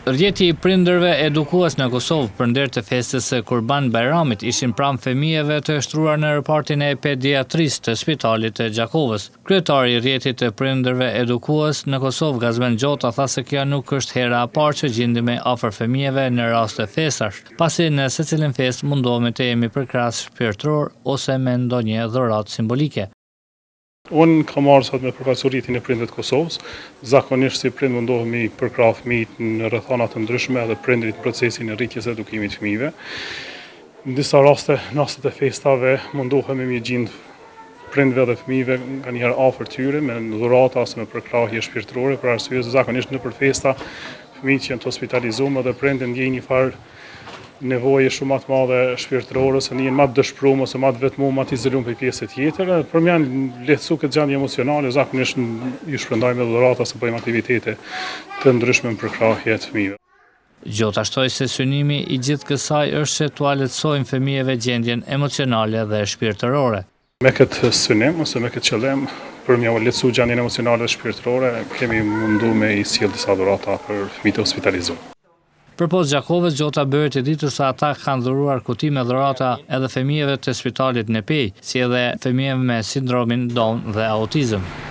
Rrjeti i prindërve edukues në Kosovë përnder të festës së Kurban Bajramit ishin pranë fëmijëve të shtruar në repartin e pediatrisë të Spitalit të Gjakovës. Kryetari i rrjetit të prindërve edukues në Kosovë, Gazmen Gjota, tha se kjo nuk është hera e parë që gjendemi afër fëmijëve në rast të festash, pasi në secilin festë mundohemi të jemi përkrahas shpirtëror ose me ndonjë dhuratë simbolike. Unë kam marrë sot me përfaqësurinë e prindërit të Kosovës. Zakonisht si prind mundohemi përkrah fëmijët në rrethana të ndryshme edhe prindrit në procesin e rritjes së edukimit të fëmijëve. Në disa raste, në rastet e festave, mundohemi me gjend prindve dhe fëmijëve nganjëherë afër tyre me dhurata ose me përkrahje shpirtërore, për arsye se zakonisht nëpër festa fëmijët që janë të hospitalizuar dhe prindët ndjejnë një farë nevoje shumë të madhe shpirtërore, se njën më të dëshpëruar ose më të vetmuar, më të izoluar prej pjesë tjetër. Për më janë lehtësu këtë gjendje emocionale, zakonisht ju shpërndajmë me dhurata ose bëjmë aktivitete të ndryshme për krahje të fëmijëve. Gjota shtoi se synimi i gjithë kësaj është që t'u lehtësojmë fëmijëve gjendjen emocionale dhe shpirtërore. Me këtë synim ose me këtë qëllim, për m'u lehtësu gjendjen emocionale dhe shpirtërore, kemi munduar me i sjell disa dhurata për fëmijët hospitalizuar. Përpos Gjakovës, Gjota bëri të ditur se ata kanë dhuruar kuti me dhurata edhe fëmijëve të Spitalit në Pej, si edhe fëmijëve me sindromin Down dhe autizëm.